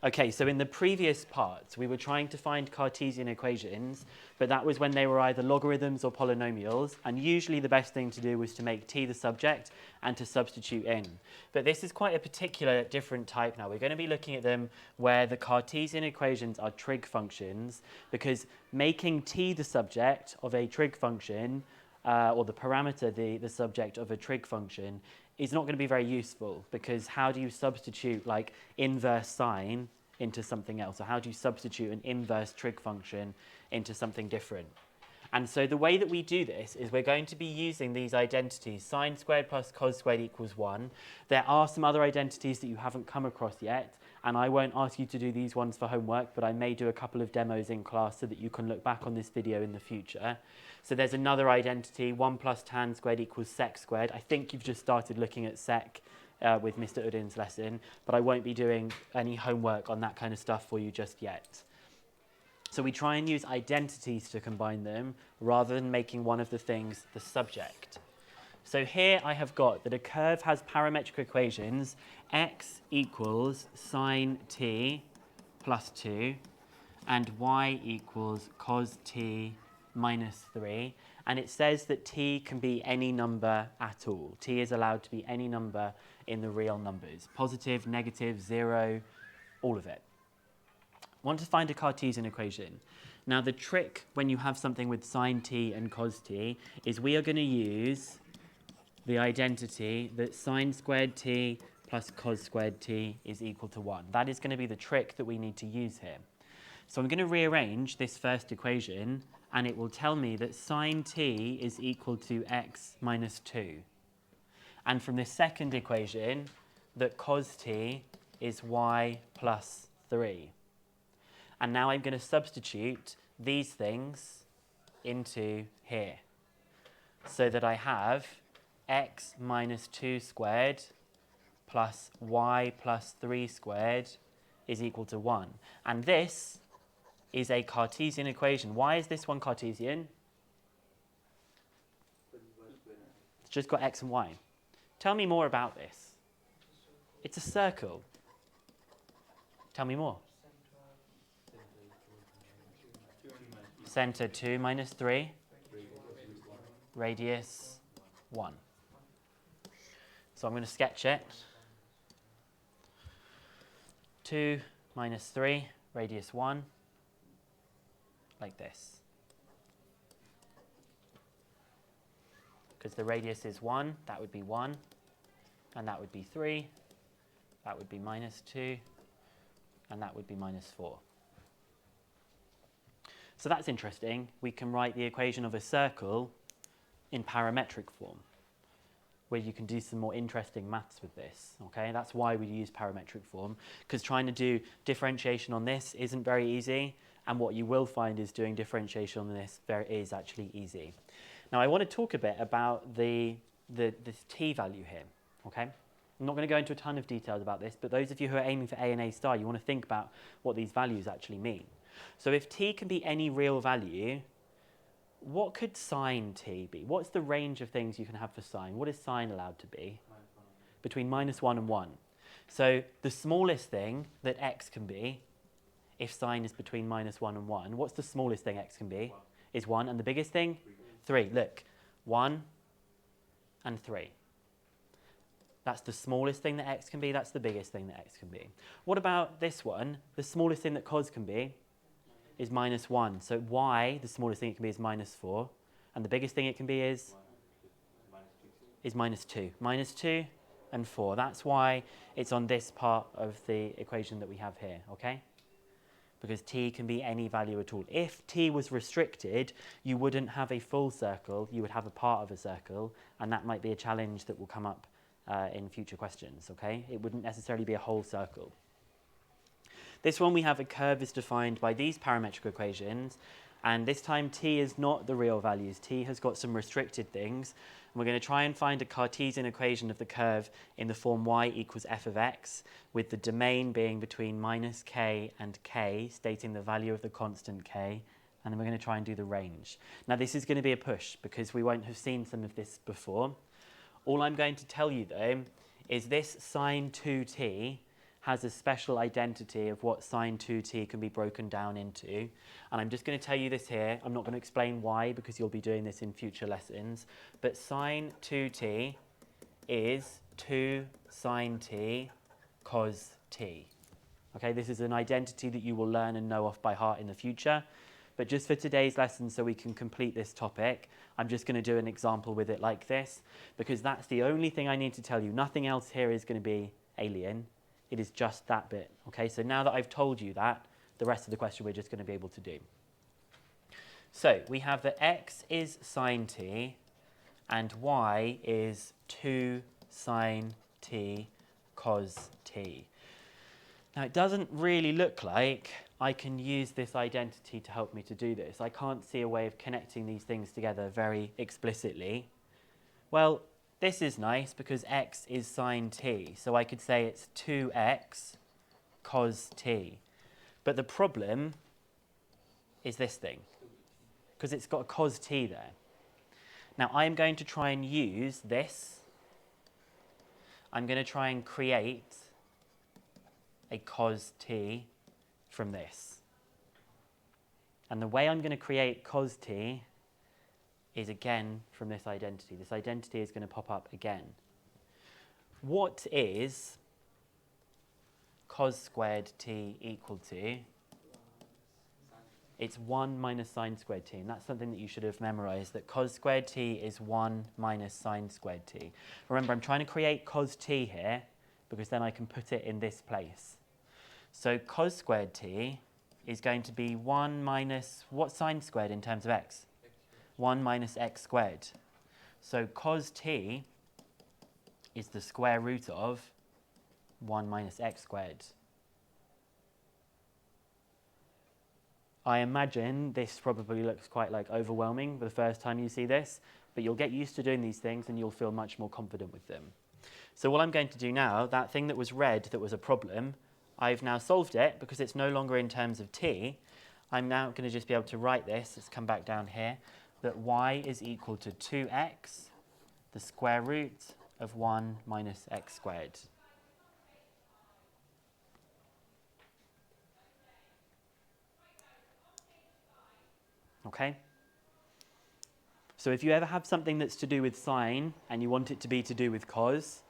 Okay, so in the previous parts, we were trying to find Cartesian equations, but that was when they were either logarithms or polynomials, and usually the best thing to do was to make t the subject and to substitute in. But this is quite a particular different type now. We're going to be looking at them where the Cartesian equations are trig functions, because making t the subject of a trig function, or the parameter the subject of a trig function, is not going to be very useful, because how do you substitute like inverse sine into something else? Or how do you substitute an inverse trig function into something different? And so the way that we do this is we're going to be using these identities, sine squared plus cos squared equals 1. There are some other identities that you haven't come across yet, and I won't ask you to do these ones for homework, but I may do a couple of demos in class so that you can look back on this video in the future. So there's another identity, 1 plus tan squared equals sec squared. I think you've just started looking at sec with Mr. Udin's lesson, but I won't be doing any homework on that kind of stuff for you just yet. So we try and use identities to combine them rather than making one of the things the subject. So here I have got that a curve has parametric equations, x equals sine t plus 2 and y equals cos t minus 3, and it says that t can be any number at all. T is allowed to be any number in the real numbers, positive, negative, 0, all of it. Want to find a Cartesian equation. Now the trick when you have something with sine t and cos t is we are going to use the identity that sine squared t plus cos squared t is equal to 1. That is going to be the trick that we need to use here. So I'm going to rearrange this first equation, and it will tell me that sine t is equal to x minus 2. And from this second equation, that cos t is y plus 3. And now I'm going to substitute these things into here, so that I have x minus 2 squared plus y plus 3 squared is equal to 1. And this is a Cartesian equation. Why is this one Cartesian? It's just got x and y. Tell me more about this. It's a circle. Tell me more. Center 2 minus 3. Radius 1. So I'm going to sketch it. 2 minus 3, radius 1. Like this. Because the radius is 1, that would be 1. And that would be 3. That would be minus 2. And that would be minus 4. So that's interesting. We can write the equation of a circle in parametric form, where you can do some more interesting maths with this. Okay, that's why we use parametric form, because trying to do differentiation on this isn't very easy, and what you will find is doing differentiation on this is actually easy. Now I want to talk a bit about this t value here. Okay, I'm not going to go into a ton of details about this, but those of you who are aiming for A and A star, you want to think about what these values actually mean. So if t can be any real value, what could sine t be? What's the range of things you can have for sine? What is sine allowed to be? Between minus 1 and 1. So the smallest thing that x can be, if sine is between minus 1 and 1, what's the smallest thing x can be? 1. Is 1. And the biggest thing? 3. Look, 1 and 3. That's the smallest thing that x can be. That's the biggest thing that x can be. What about this one? The smallest thing that cos can be is minus 1. So y, the smallest thing it can be, is minus 4. And the biggest thing it can be is minus 2. Minus 2 and 4. That's why it's on this part of the equation that we have here, okay? Because t can be any value at all. If t was restricted, you wouldn't have a full circle. You would have a part of a circle, and that might be a challenge that will come up in future questions, okay? It wouldn't necessarily be a whole circle. This one we have a curve is defined by these parametric equations, and this time t is not the real values. T has got some restricted things, and we're going to try and find a Cartesian equation of the curve in the form y equals f of x, with the domain being between minus k and k, stating the value of the constant k, and then we're going to try and do the range. Now this is going to be a push, because we won't have seen some of this before. All I'm going to tell you though is this sine 2t has a special identity of what sine 2t can be broken down into. And I'm just going to tell you this here. I'm not going to explain why, because you'll be doing this in future lessons. But sine 2t is 2 sine t cos t. Okay, this is an identity that you will learn and know off by heart in the future. But just for today's lesson, so we can complete this topic, I'm just going to do an example with it like this, because that's the only thing I need to tell you. Nothing else here is going to be alien. It is just that bit. Okay, so now that I've told you that, the rest of the question we're just going to be able to do. So we have that x is sine t and y is 2 sine t cos t. Now, it doesn't really look like I can use this identity to help me to do this. I can't see a way of connecting these things together very explicitly. Well, this is nice because x is sine t, so I could say it's 2x cos t. But the problem is this thing, because it's got a cos t there. Now, I'm going to try and use this. I'm going to try and create a cos t from this. And the way I'm going to create cos t is again from this identity. This identity is going to pop up again. What is cos squared t equal to? It's 1 minus sine squared t, and that's something that you should have memorized, that cos squared t is 1 minus sine squared t. Remember, I'm trying to create cos t here, because then I can put it in this place. So cos squared t is going to be 1 minus, what's sine squared in terms of x? 1 minus x squared. So cos t is the square root of 1 minus x squared. I imagine this probably looks quite like overwhelming the first time you see this, but you'll get used to doing these things and you'll feel much more confident with them. So what I'm going to do now, that thing that was red that was a problem, I've now solved it because it's no longer in terms of t. I'm now going to just be able to write this, let's come back down here, that y is equal to 2x, the square root of 1 minus x squared. Okay? So if you ever have something that's to do with sine and you want it to be to do with cos,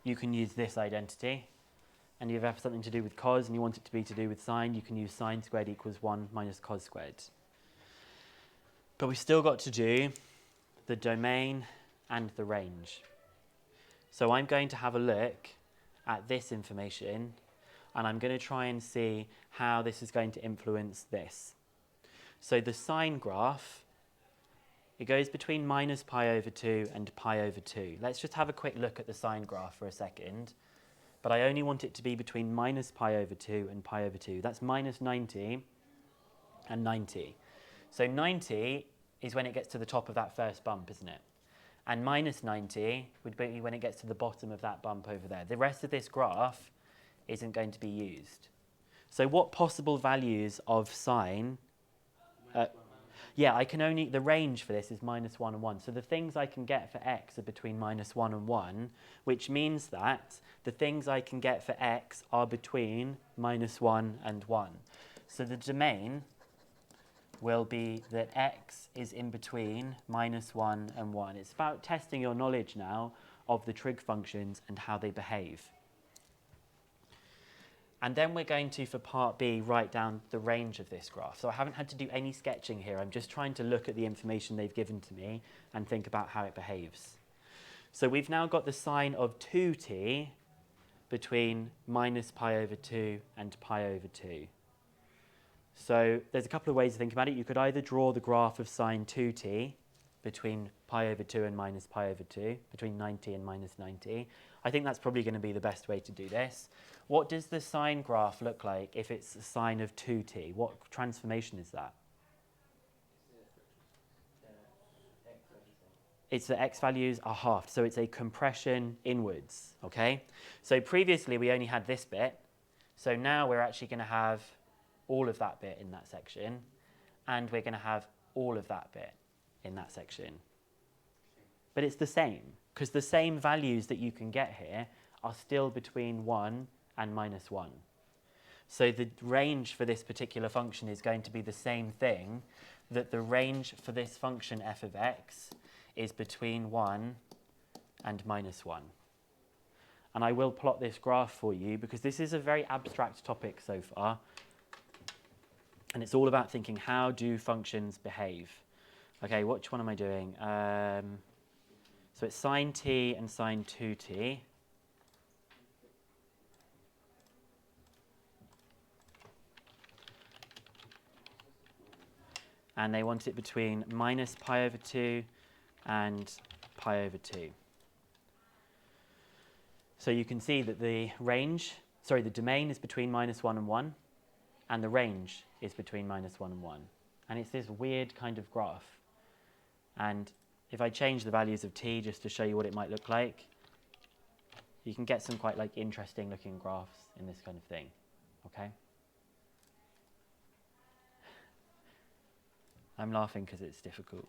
you can use this identity. And if you have something to do with cos and you want it to be to do with sine, you can use sine squared equals 1 minus cos squared. But we've still got to do the domain and the range. So I'm going to have a look at this information and I'm going to try and see how this is going to influence this. So the sine graph, it goes between minus pi over 2 and pi over 2. Let's just have a quick look at the sine graph for a second. But I only want it to be between minus pi over 2 and pi over 2. That's minus 90 and 90. So 90 is when it gets to the top of that first bump, isn't it? And minus 90 would be when it gets to the bottom of that bump over there. The rest of this graph isn't going to be used. So what possible values of sine? Yeah, I can only, the range for this is minus 1 and 1. So the things I can get for x are between minus 1 and 1, which means that the things I can get for x are between minus 1 and 1. So the domain will be that x is in between minus 1 and 1. It's about testing your knowledge now of the trig functions and how they behave. And then we're going to, for part B, write down the range of this graph. So I haven't had to do any sketching here. I'm just trying to look at the information they've given to me and think about how it behaves. So we've now got the sine of 2t between minus pi over 2 and pi over 2. So there's a couple of ways to think about it. You could either draw the graph of sine 2t between pi over 2 and minus pi over 2, between 90 and minus 90. I think that's probably going to be the best way to do this. What does the sine graph look like if it's a sine of 2t? What transformation is that? It's the x values are halved, so it's a compression inwards, okay? So previously we only had this bit, so now we're actually going to have all of that bit in that section, and we're going to have all of that bit in that section. But it's the same, because the same values that you can get here are still between 1 and minus 1. So the range for this particular function is going to be the same thing, that the range for this function f of x is between 1 and minus 1. And I will plot this graph for you because this is a very abstract topic so far. And it's all about thinking, how do functions behave? Okay, which one am I doing? So it's sine t and sine 2t. And they want it between minus pi over 2 and pi over 2. So you can see that the domain is between minus 1 and 1, and the range is between minus 1 and 1. And it's this weird kind of graph. And if I change the values of t just to show you what it might look like, you can get some quite interesting looking graphs in this kind of thing. Okay? I'm laughing because it's difficult.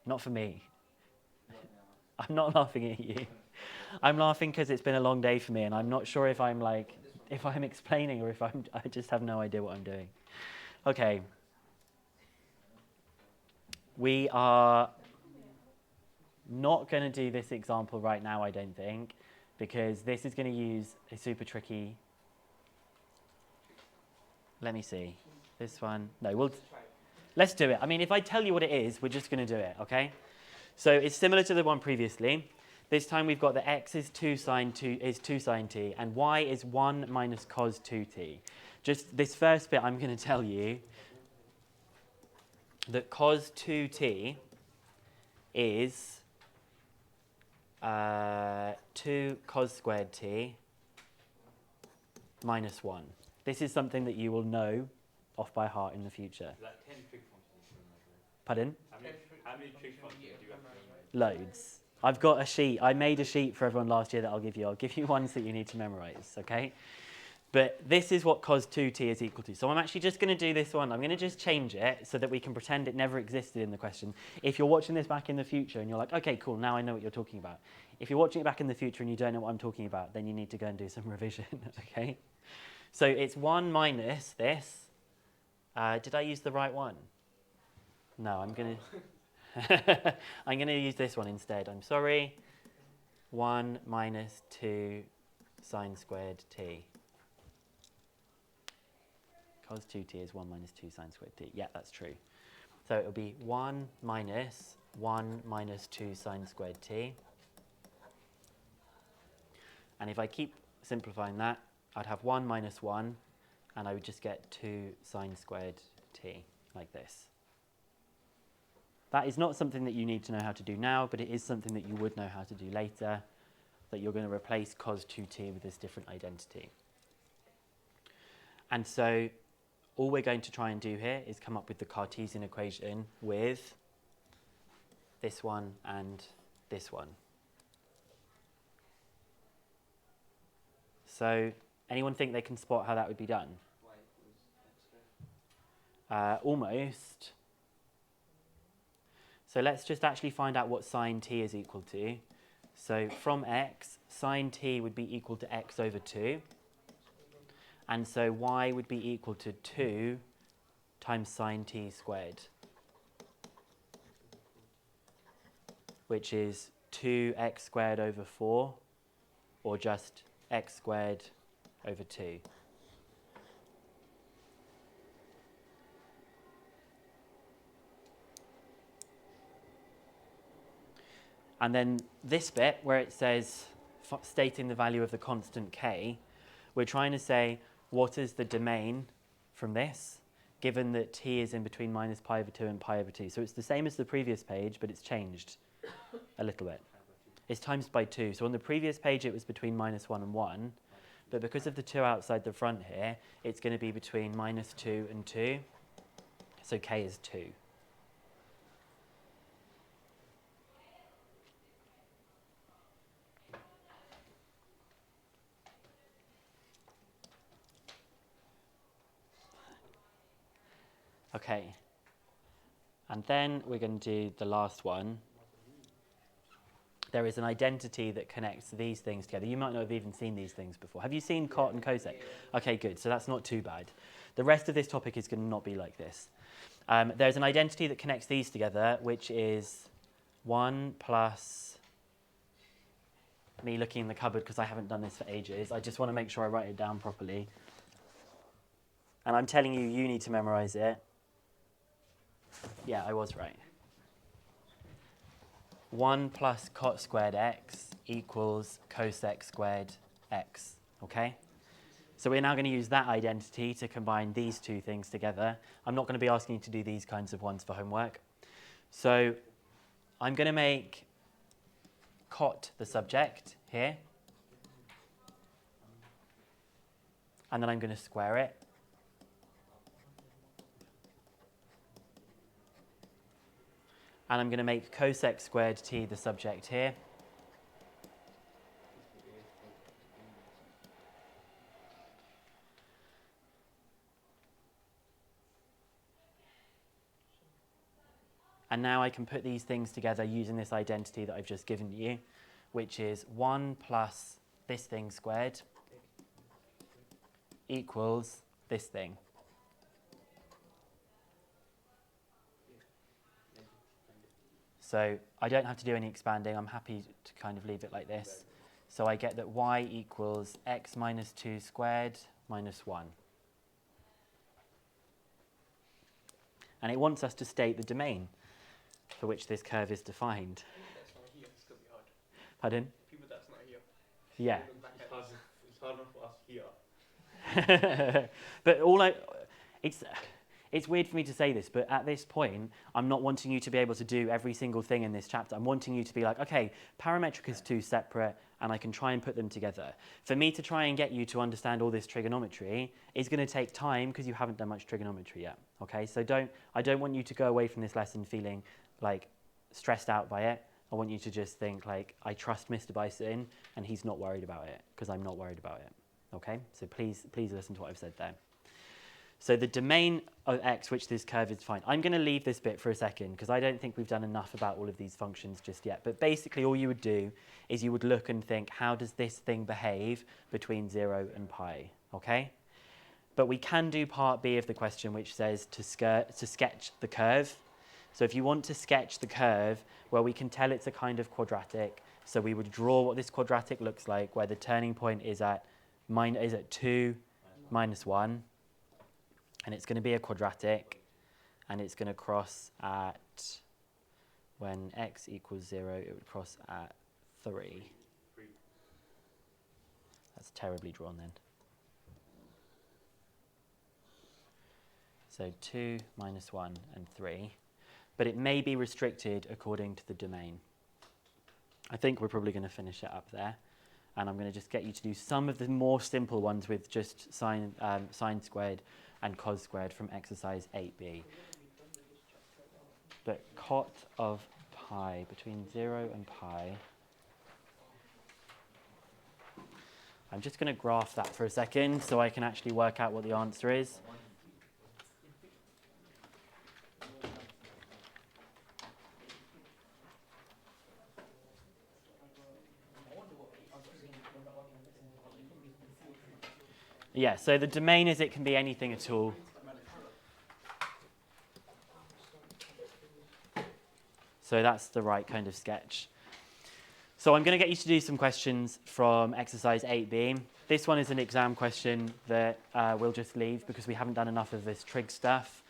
Not for me. I'm not laughing at you. I'm laughing because it's been a long day for me, and I'm not sure if I'm explaining or if I just have no idea what I'm doing. Okay. We are not going to do this example right now, I don't think, because this is going to use a super tricky. Let me see. This one. No, let's do it. I mean, if I tell you what it is, we're just going to do it, okay? So it's similar to the one previously. This time we've got that x is 2 sine t, and y is 1 minus cos 2t. Just this first bit, I'm going to tell you that cos 2t is 2 cos squared t minus 1. This is something that you will know off by heart in the future. Is that 10 trig functions to measure? Pardon? How many trig functions do you have to memorize? Loads. I've got a sheet. I made a sheet for everyone last year that I'll give you. I'll give you ones that you need to memorize, okay? But this is what cos 2t is equal to. So I'm actually just going to do this one. I'm going to just change it so that we can pretend it never existed in the question. If you're watching this back in the future and you're like, okay, cool, now I know what you're talking about. If you're watching it back in the future and you don't know what I'm talking about, then you need to go and do some revision, okay? So it's 1 minus this. Did I use the right one? No, I'm going to... I'm going to use this one instead. I'm sorry. 1 minus 2 sine squared t. Cos 2t is 1 minus 2 sine squared t. Yeah, that's true. So it'll be 1 minus 2 sine squared t. And if I keep simplifying that, I'd have 1 minus 1, and I would just get 2 sine squared t, like this. That is not something that you need to know how to do now, but it is something that you would know how to do later, that you're going to replace cos 2t with this different identity. And so all we're going to try and do here is come up with the Cartesian equation with this one and this one. So anyone think they can spot how that would be done? Almost. So let's just actually find out what sine t is equal to. So from x, sine t would be equal to x over 2. And so y would be equal to 2 times sine t squared, which is 2x squared over 4, or just x squared over 2. And then this bit where it says stating the value of the constant k, we're trying to say what is the domain from this, given that t is in between minus pi over 2 and pi over 2. So it's the same as the previous page, but it's changed a little bit. It's times by 2. So on the previous page it was between minus 1 and 1, but because of the 2 outside the front here, it's going to be between minus 2 and 2. So k is 2. Okay, and then we're going to do the last one. there is an identity that connects these things together. You might not have even seen these things before. Have you seen cot and cosec? Okay, good. So that's not too bad. The rest of this topic is going to not be like this. There's an identity that connects these together, which is 1 plus me looking in the cupboard because I haven't done this for ages. I just want to make sure I write it down properly. And I'm telling you, you need to memorize it. Yeah, I was right. 1 plus cot squared x equals cosec squared x, okay? So we're now going to use that identity to combine these two things together. I'm not going to be asking you to do these kinds of ones for homework. So I'm going to make cot the subject here. And then I'm going to square it. And I'm going to make cosec squared t the subject here. And now I can put these things together using this identity that I've just given you, which is 1 plus this thing squared equals this thing. So I don't have to do any expanding. I'm happy to kind of leave it like this. So I get that y equals x minus 2 squared minus 1. And it wants us to state the domain for which this curve is defined. That's not here. It's going to be hard. Pardon? People that's not here. Yeah. It's hard enough for us here. But it's weird for me to say this, but at this point, I'm not wanting you to be able to do every single thing in this chapter. I'm wanting you to be like, okay, parametric is two separate, and I can try and put them together. For me to try and get you to understand all this trigonometry is going to take time because you haven't done much trigonometry yet. Okay, so I don't want you to go away from this lesson feeling like stressed out by it. I want you to just think like, I trust Mr. Bison, and he's not worried about it because I'm not worried about it. Okay, so please listen to what I've said there. So the domain of x, which this curve is defined. I'm going to leave this bit for a second because I don't think we've done enough about all of these functions just yet. But basically all you would do is you would look and think, how does this thing behave between 0 and pi? Okay? But we can do part B of the question, which says to sketch the curve. So if you want to sketch the curve, well, we can tell it's a kind of quadratic. So we would draw what this quadratic looks like, where the turning point is at 2 minus 1. And it's going to be a quadratic, and it's going to cross at, when x equals 0, it would cross at 3. That's terribly drawn then. So 2 minus 1 and 3. But it may be restricted according to the domain. I think we're probably going to finish it up there. And I'm going to just get you to do some of the more simple ones with just sine squared and cos squared from exercise 8b. But cot of pi between 0 and pi. I'm just going to graph that for a second so I can actually work out what the answer is. Yeah, so the domain is it can be anything at all. So that's the right kind of sketch. So I'm going to get you to do some questions from exercise 8b. This one is an exam question that we'll just leave because we haven't done enough of this trig stuff.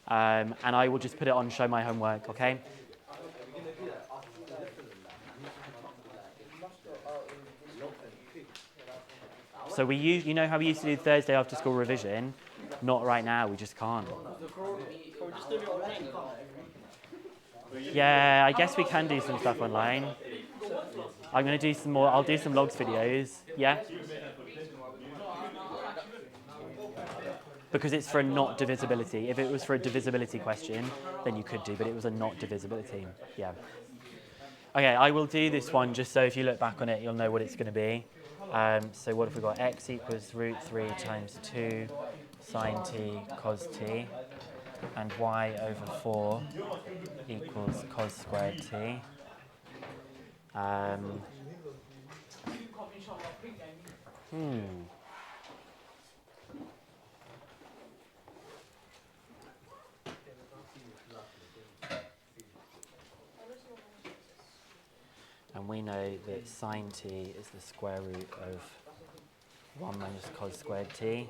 And I will just put it on show my homework, okay? So you know how we used to do Thursday after school revision? Not right now, we just can't. Yeah, I guess we can do some stuff online. I'm going to do some more, I'll do some logs videos, yeah? Because it's for a not divisibility. If it was for a divisibility question, then you could do, but it was a not divisibility, yeah. Okay, I will do this one just so if you look back on it, you'll know what it's going to be. So what have we got? X equals root 3 times 2 sine t cos t, and y over 4 equals cos squared t. And we know that sine t is the square root of 1 minus cos squared t.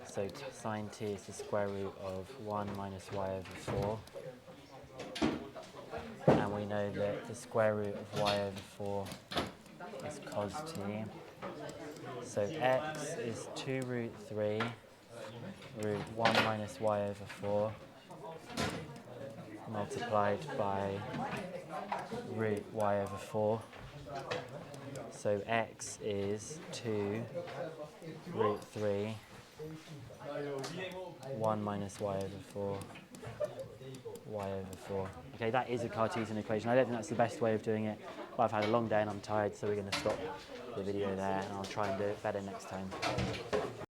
So sine t is the square root of 1 minus y over 4. And we know that the square root of y over 4 is cos t. So x is 2 root 3 root 1 minus y over 4 multiplied by root y over 4. So x is 2 root 3 1 minus y over 4 y over 4. Okay, that is a Cartesian equation. I don't think that's the best way of doing it, but I've had a long day and I'm tired, so we're going to stop the video there and I'll try and do it better next time.